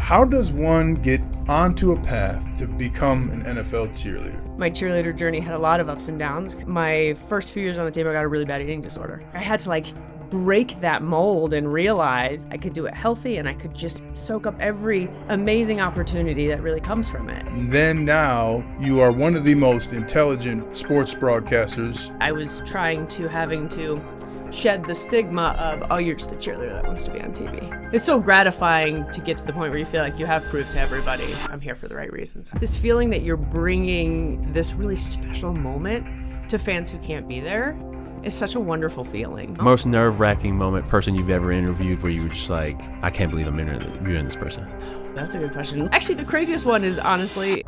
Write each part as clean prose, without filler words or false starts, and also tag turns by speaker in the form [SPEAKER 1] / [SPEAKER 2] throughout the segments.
[SPEAKER 1] How does one get onto a path to become an NFL cheerleader?
[SPEAKER 2] My cheerleader journey had a lot of ups and downs. My first few years on the team, I got a really bad eating disorder. I had to break that mold and realize I could do it healthy and I could just soak up every amazing opportunity that really comes from it.
[SPEAKER 1] And then now you are one of the most intelligent sports broadcasters.
[SPEAKER 2] I was having to shed the stigma of, oh, you're just a cheerleader that wants to be on TV. It's so gratifying to get to the point where you feel like you have proved to everybody, I'm here for the right reasons. This feeling that you're bringing this really special moment to fans who can't be there is such a wonderful feeling.
[SPEAKER 3] Most nerve-wracking person you've ever interviewed where you were just like, I can't believe I'm interviewing this person?
[SPEAKER 2] That's a good question. Actually, the craziest one is honestly,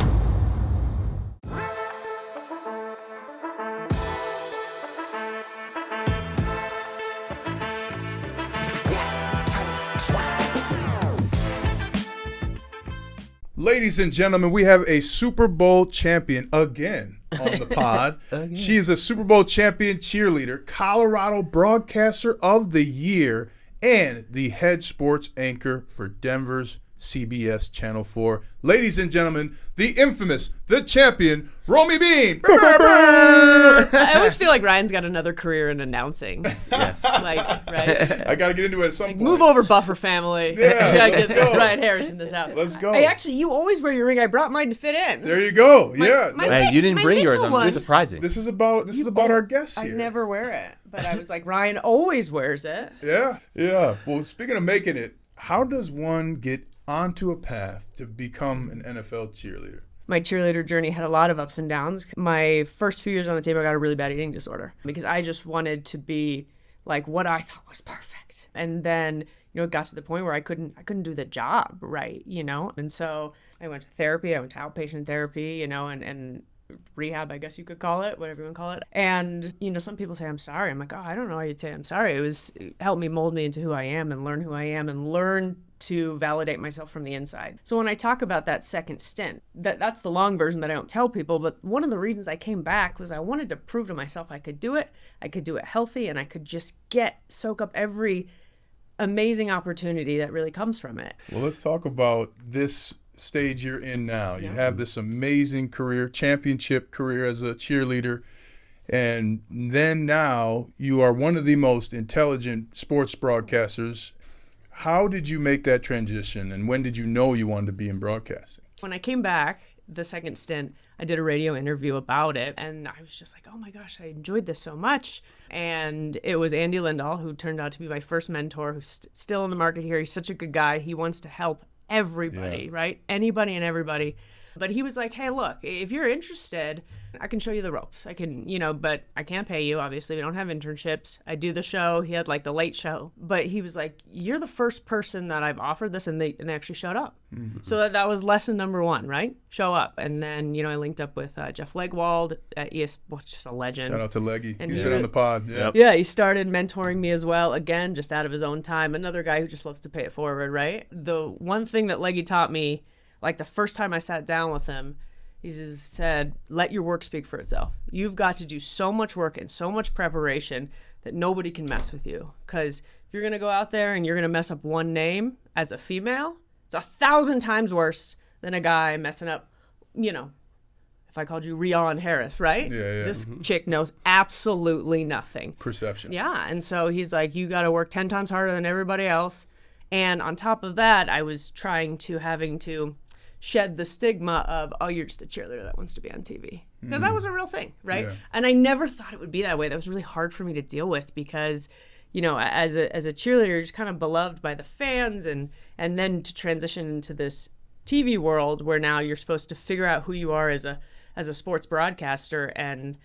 [SPEAKER 1] Ladies and gentlemen, we have a Super Bowl champion again on the pod. She is a Super Bowl champion cheerleader, Colorado Broadcaster of the Year, and the head sports anchor for Denver's CBS Channel 4. Ladies and gentlemen, the infamous, the champion, Romi Bean.
[SPEAKER 2] I always feel like Ryan's got another career in announcing.
[SPEAKER 3] Yes.
[SPEAKER 2] Right?
[SPEAKER 1] I got to get into it at some point.
[SPEAKER 2] Move over, Buffer family.
[SPEAKER 1] Yeah,
[SPEAKER 2] Let's get Ryan Harris in this house.
[SPEAKER 1] Let's go.
[SPEAKER 2] Hey, actually, you always wear your ring. I brought mine to fit in.
[SPEAKER 1] There you go.
[SPEAKER 3] Hey, you didn't bring yours. I'm surprising.
[SPEAKER 1] This is about our guests here.
[SPEAKER 2] I never wear it, but I was like, Ryan always wears it.
[SPEAKER 1] Yeah. Well, speaking of making it, how does one get onto a path to become an NFL cheerleader?
[SPEAKER 2] My cheerleader journey had a lot of ups and downs. My first few years on the team, I got a really bad eating disorder because I just wanted to be like what I thought was perfect. And then, it got to the point where I couldn't do the job right, And so I went to therapy. I went to outpatient therapy, and rehab, I guess you could call it, whatever you want to call it. And, some people say, I'm sorry. I'm like, oh, I don't know how you'd say I'm sorry. It helped me mold me into who I am and learn who I am and learn to validate myself from the inside. So when I talk about that second stint, that's the long version that I don't tell people, but one of the reasons I came back was I wanted to prove to myself I could do it healthy, and I could just soak up every amazing opportunity that really comes from it.
[SPEAKER 1] Well, let's talk about this stage you're in now. You have this amazing career, championship career as a cheerleader, and then now you are one of the most intelligent sports broadcasters. How did you make that transition, and when did you know you wanted to be in broadcasting?
[SPEAKER 2] When I came back, the second stint, I did a radio interview about it, and I was just like, oh my gosh, I enjoyed this so much. And it was Andy Lindahl, who turned out to be my first mentor, who's still in the market here. He's such a good guy. He wants to help everybody, right? Anybody and everybody. But he was like, hey, look, if you're interested, I can show you the ropes. I can, but I can't pay you. Obviously, we don't have internships. I do the show. He had the late show. But he was like, you're the first person that I've offered this, and they actually showed up. Mm-hmm. So that was lesson number one, right? Show up. And then, I linked up with Jeff Legwald at just a legend.
[SPEAKER 1] Shout out to Leggy. He's been on the pod. Yep.
[SPEAKER 2] Yeah, he started mentoring me as well. Again, just out of his own time. Another guy who just loves to pay it forward, right? The one thing that Leggy taught me, the first time I sat down with him, he just said, let your work speak for itself. You've got to do so much work and so much preparation that nobody can mess with you. Because if you're going to go out there and you're going to mess up one name as a female, it's 1,000 times worse than a guy messing up, if I called you Deion Harris, right?
[SPEAKER 1] Yeah.
[SPEAKER 2] This chick knows absolutely nothing.
[SPEAKER 1] Perception.
[SPEAKER 2] Yeah, and so he's like, you got to work 10 times harder than everybody else. And on top of that, I was having to shed the stigma of, oh, you're just a cheerleader that wants to be on TV. Because that was a real thing, right? Yeah. And I never thought it would be that way. That was really hard for me to deal with because, as a cheerleader, you're just kind of beloved by the fans, and then to transition into this TV world where now you're supposed to figure out who you are as a sports broadcaster, and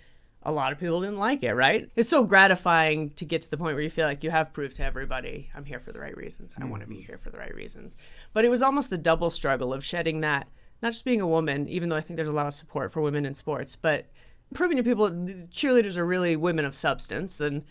[SPEAKER 2] a lot of people didn't like it, right? It's so gratifying to get to the point where you feel like you have proved to everybody, I'm here for the right reasons. I want to be here for the right reasons. But it was almost the double struggle of shedding that, not just being a woman, even though I think there's a lot of support for women in sports, but proving to people cheerleaders are really women of substance. And,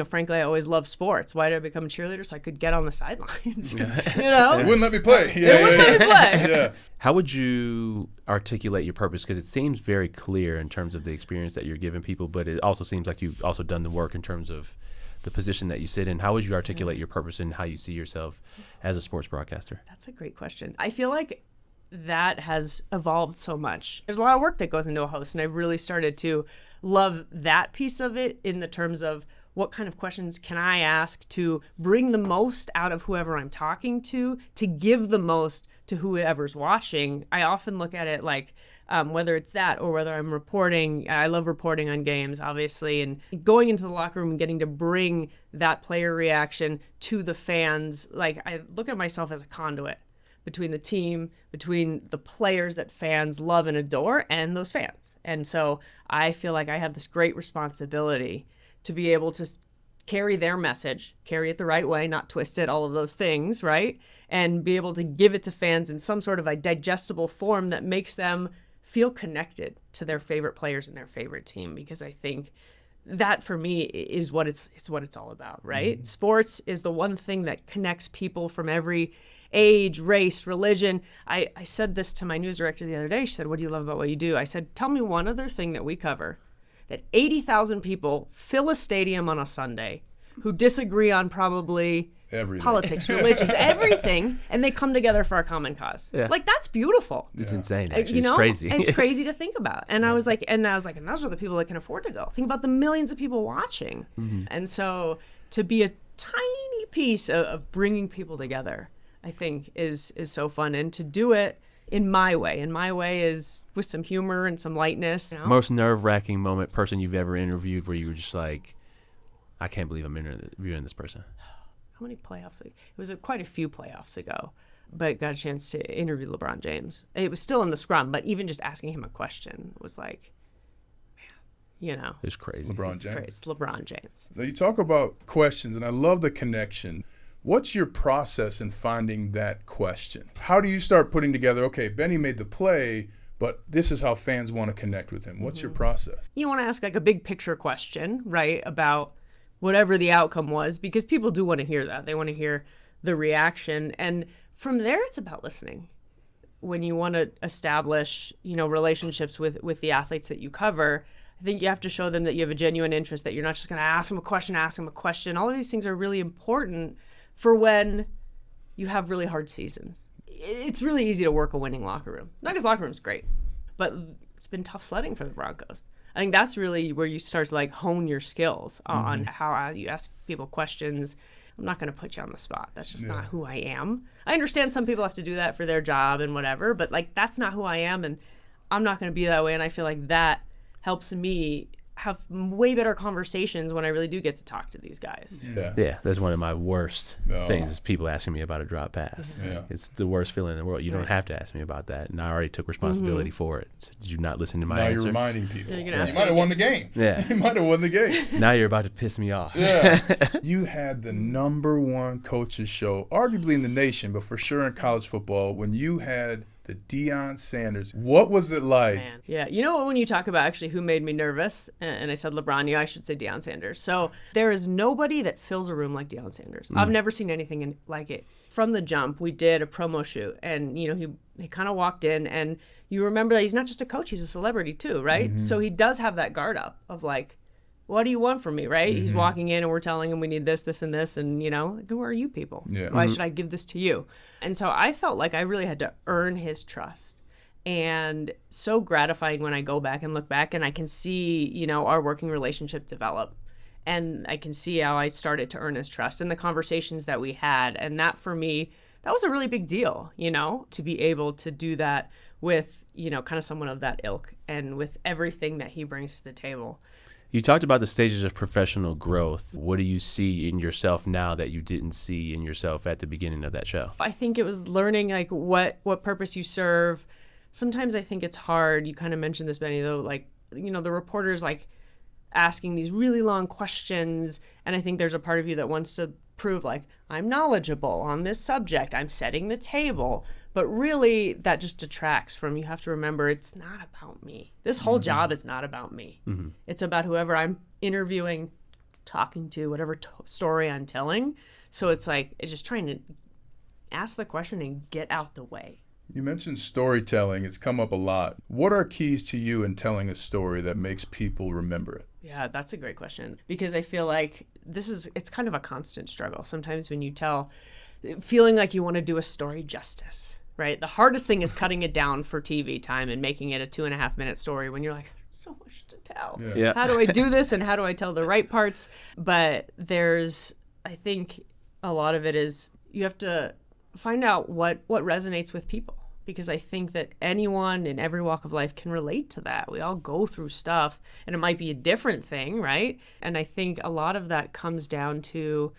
[SPEAKER 2] frankly, I always loved sports. Why did I become a cheerleader? So I could get on the sidelines.
[SPEAKER 1] It wouldn't let me play.
[SPEAKER 2] It wouldn't let me play.
[SPEAKER 1] Yeah.
[SPEAKER 3] How would you articulate your purpose? Because it seems very clear in terms of the experience that you're giving people, but it also seems like you've also done the work in terms of the position that you sit in. How would you articulate your purpose and how you see yourself as a sports broadcaster?
[SPEAKER 2] That's a great question. I feel like that has evolved so much. There's a lot of work that goes into a host, and I've really started to love that piece of it in the terms of what kind of questions can I ask to bring the most out of whoever I'm talking to give the most to whoever's watching. I often look at it like whether it's that or whether I'm reporting. I love reporting on games, obviously, and going into the locker room and getting to bring that player reaction to the fans. Like, I look at myself as a conduit between the team, between the players that fans love and adore, and those fans. And so I feel like I have this great responsibility to be able to carry their message, carry it the right way, not twist it, all of those things, right? And be able to give it to fans in some sort of a digestible form that makes them feel connected to their favorite players and their favorite team. Because I think that, for me, is what it's all about, right? Mm-hmm. Sports is the one thing that connects people from every age, race, religion. I said this to my news director the other day. She said, "What do you love about what you do?" I said, "Tell me one other thing that we cover that 80,000 people fill a stadium on a Sunday who disagree on probably
[SPEAKER 1] everything.
[SPEAKER 2] Politics, religions, everything, and they come together for a common cause."
[SPEAKER 3] Yeah.
[SPEAKER 2] Like, that's beautiful.
[SPEAKER 3] It's insane, actually.
[SPEAKER 2] You know?
[SPEAKER 3] It's crazy.
[SPEAKER 2] And it's crazy to think about. And I was like, and those are the people that can afford to go. Think about the millions of people watching. Mm-hmm. And so to be a tiny piece of bringing people together, I think is so fun. And to do it in my way. And my way is with some humor and some lightness. You know?
[SPEAKER 3] Most nerve-wracking person you've ever interviewed where you were just like, I can't believe I'm interviewing this person.
[SPEAKER 2] How many playoffs? It was quite a few playoffs ago, but got a chance to interview LeBron James. It was still in the scrum, but even just asking him a question was like, man, you know.
[SPEAKER 3] It's crazy.
[SPEAKER 2] It's LeBron James.
[SPEAKER 1] Now, you talk about questions, and I love the connection. What's your process in finding that question? How do you start putting together, okay, Benny made the play, but this is how fans want to connect with him? What's your process?
[SPEAKER 2] You want to ask like a big picture question, right, about whatever the outcome was, because people do want to hear that. They want to hear the reaction. And from there, it's about listening. When you want to establish, relationships with the athletes that you cover, I think you have to show them that you have a genuine interest, that you're not just going to ask them a question. All of these things are really important for when you have really hard seasons. It's really easy to work a winning locker room. Nuggets locker room's great, but it's been tough sledding for the Broncos. I think that's really where you start to hone your skills on how you ask people questions. I'm not going to put you on the spot. That's just not who I am. I understand some people have to do that for their job and whatever, but that's not who I am, and I'm not going to be that way. And I feel like that helps me have way better conversations when I really do get to talk to these guys.
[SPEAKER 3] Yeah, that's one of my worst things is people asking me about a drop pass.
[SPEAKER 1] Yeah.
[SPEAKER 3] It's the worst feeling in the world. You don't have to ask me about that, and I already took responsibility for it. So did you not listen to my answer?
[SPEAKER 1] Now you're reminding people.
[SPEAKER 2] You
[SPEAKER 1] might have won the game.
[SPEAKER 3] Yeah.
[SPEAKER 1] You might have won the game.
[SPEAKER 3] Now you're about to piss me off.
[SPEAKER 1] Yeah. You had the #1 coaches show, arguably in the nation, but for sure in college football, when you had the Deion Sanders. What was it like?
[SPEAKER 2] Man. Yeah. You know, when you talk about actually who made me nervous, and I said LeBron, I should say Deion Sanders. So there is nobody that fills a room like Deion Sanders. I've never seen anything like it. From the jump, we did a promo shoot, and, he kind of walked in, and you remember that he's not just a coach, he's a celebrity too, right? Mm-hmm. So he does have that guard up of what do you want from me, right? Mm-hmm. He's walking in and we're telling him we need this, this, and this. And, who are you people? Yeah. Why should I give this to you? And so I felt like I really had to earn his trust. And so gratifying when I go back and look back and I can see, our working relationship develop. And I can see how I started to earn his trust and the conversations that we had. And that, for me, that was a really big deal, to be able to do that with, kind of someone of that ilk and with everything that he brings to the table.
[SPEAKER 3] You talked about the stages of professional growth. What do you see in yourself now that you didn't see in yourself at the beginning of that show?
[SPEAKER 2] I think it was learning what purpose you serve. Sometimes I think it's hard. You kind of mentioned this, Benny, though, the reporters asking these really long questions. And I think there's a part of you that wants to prove I'm knowledgeable on this subject. I'm setting the table. But really, that just detracts from, you have to remember, it's not about me. This whole job is not about me. Mm-hmm. It's about whoever I'm interviewing, talking to, whatever story I'm telling. So it's it's just trying to ask the question and get out the way.
[SPEAKER 1] You mentioned storytelling. It's come up a lot. What are keys to you in telling a story that makes people remember it?
[SPEAKER 2] Yeah, that's a great question, because I feel like it's kind of a constant struggle. Sometimes when you tell feeling like you want to do a story justice, right? The hardest thing is cutting it down for TV time and making it a 2.5-minute story when you're like, so much to tell.
[SPEAKER 3] Yeah.
[SPEAKER 2] How do I do this and how do I tell the right parts? But I think a lot of it is you have to find out what resonates with people, because I think that anyone in every walk of life can relate to that. We all go through stuff, and it might be a different thing, right? And I think a lot of that comes down to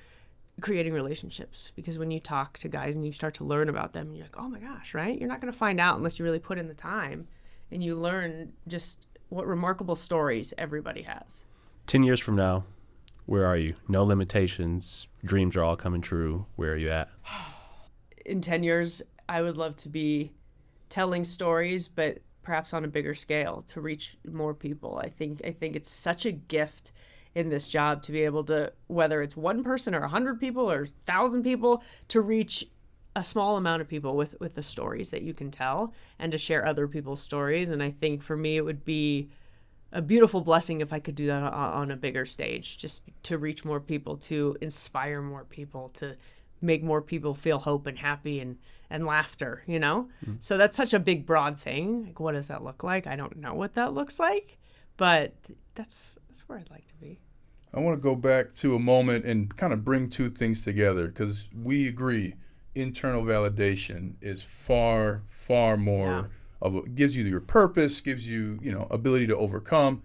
[SPEAKER 2] creating relationships, because when you talk to guys and you start to learn about them, you're like, oh my gosh, right? You're not going to find out unless you really put in the time and you learn just what remarkable stories everybody has.
[SPEAKER 3] 10 years from now, where are you? No limitations. Dreams are all coming true. Where are you at?
[SPEAKER 2] In 10 years, I would love to be telling stories, but perhaps on a bigger scale to reach more people. I think it's such a gift in this job to be able to, whether it's one person or 100 people or 1,000 people, to reach a small amount of people with the stories that you can tell and to share other people's stories. And I think for me, it would be a beautiful blessing if I could do that on a bigger stage, just to reach more people, to inspire more people, to make more people feel hope and happy and laughter, you know? Mm-hmm. So that's such a big, broad thing. Like, what does that look like? I don't know what that looks like, but that's where I'd like to be.
[SPEAKER 1] I want to go back to a moment and kind of bring two things together, because we agree internal validation is far, far more of it gives you your purpose, gives you, ability to overcome.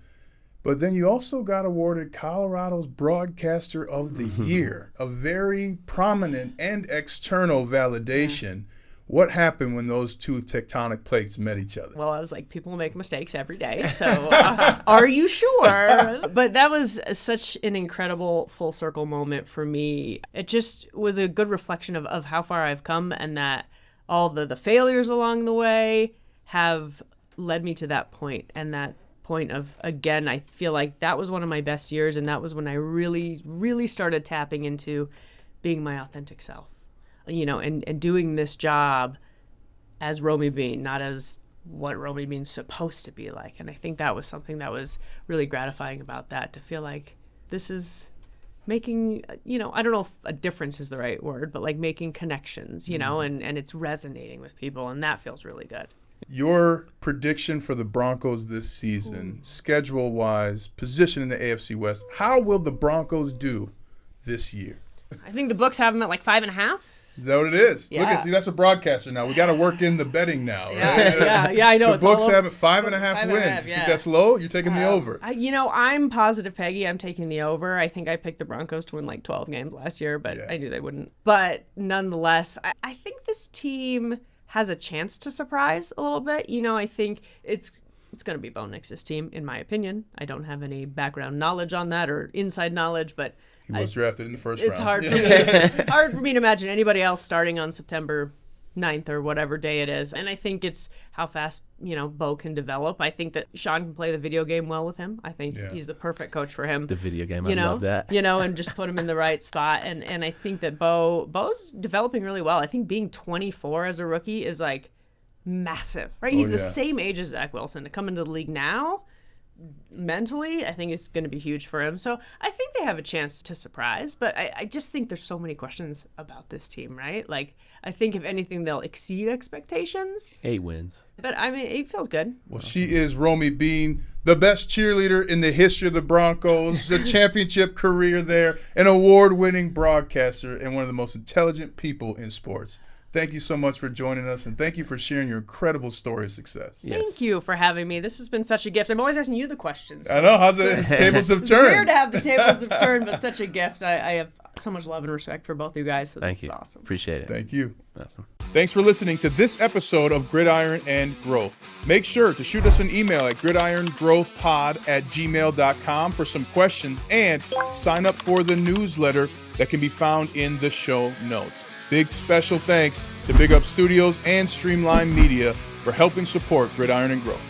[SPEAKER 1] But then you also got awarded Colorado's Broadcaster of the Year, a very prominent and external validation. What happened when those two tectonic plates met each other?
[SPEAKER 2] Well, I was like, people make mistakes every day, so are you sure? But that was such an incredible full circle moment for me. It just was a good reflection of how far I've come, and that all the failures along the way have led me to that point. And that point of, again, I feel like that was one of my best years, and that was when I really, really started tapping into being my authentic self. And doing this job as Romi Bean, not as what Romi Bean's supposed to be like. And I think that was something that was really gratifying about that, to feel like this is making, I don't know if a difference is the right word, but like making connections, and it's resonating with people, and that feels really good.
[SPEAKER 1] Your prediction for the Broncos this season, schedule-wise, position in the AFC West, how will the Broncos do this year?
[SPEAKER 2] I think the books have them at like 5.5.
[SPEAKER 1] Is that what it is?
[SPEAKER 2] Yeah.
[SPEAKER 1] Look, that's a broadcaster now. We got to work in the betting now, right?
[SPEAKER 2] Yeah, I know.
[SPEAKER 1] The books have it 5.5 wins. You think that's low? You're taking the over.
[SPEAKER 2] I'm positive, Peggy. I'm taking the over. I think I picked the Broncos to win like 12 games last year, but I knew they wouldn't. But nonetheless, I think this team has a chance to surprise a little bit. I think it's going to be Bo Nix's team, in my opinion. I don't have any background knowledge on that or inside knowledge, but
[SPEAKER 1] he was drafted in the first round.
[SPEAKER 2] It's hard for me to imagine anybody else starting on September 9th or whatever day it is. And I think it's how fast, Bo can develop. I think that Sean can play the video game well with him. I think he's the perfect coach for him.
[SPEAKER 3] The video game, I love that.
[SPEAKER 2] And just put him in the right spot. And I think that Bo's developing really well. I think being 24 as a rookie is like massive, right? He's the same age as Zach Wilson. To come into the league now, mentally, I think it's going to be huge for him. So I think they have a chance to surprise, but I just think there's so many questions about this team, right? Like, I think if anything, they'll exceed expectations.
[SPEAKER 3] 8 wins.
[SPEAKER 2] But I mean, it feels good.
[SPEAKER 1] Well, she is Romi Bean, the best cheerleader in the history of the Broncos, the championship career there, an award-winning broadcaster, and one of the most intelligent people in sports. Thank you so much for joining us, and thank you for sharing your incredible story of success.
[SPEAKER 2] Yes. Thank you for having me. This has been such a gift. I'm always asking you the questions.
[SPEAKER 1] I know. How's it? Tables have turned.
[SPEAKER 2] It's weird to have the tables have turned, but such a gift. I have so much love and respect for both you guys. So
[SPEAKER 3] Thank you.
[SPEAKER 2] Awesome.
[SPEAKER 3] Appreciate it.
[SPEAKER 1] Thank you.
[SPEAKER 3] Awesome.
[SPEAKER 1] Thanks for listening to this episode of Gridiron and Growth. Make sure to shoot us an email at gridirongrowthpod@gmail.com for some questions, and sign up for the newsletter that can be found in the show notes. Big special thanks to Big Up Studios and Streamline Media for helping support Gridiron and Growth.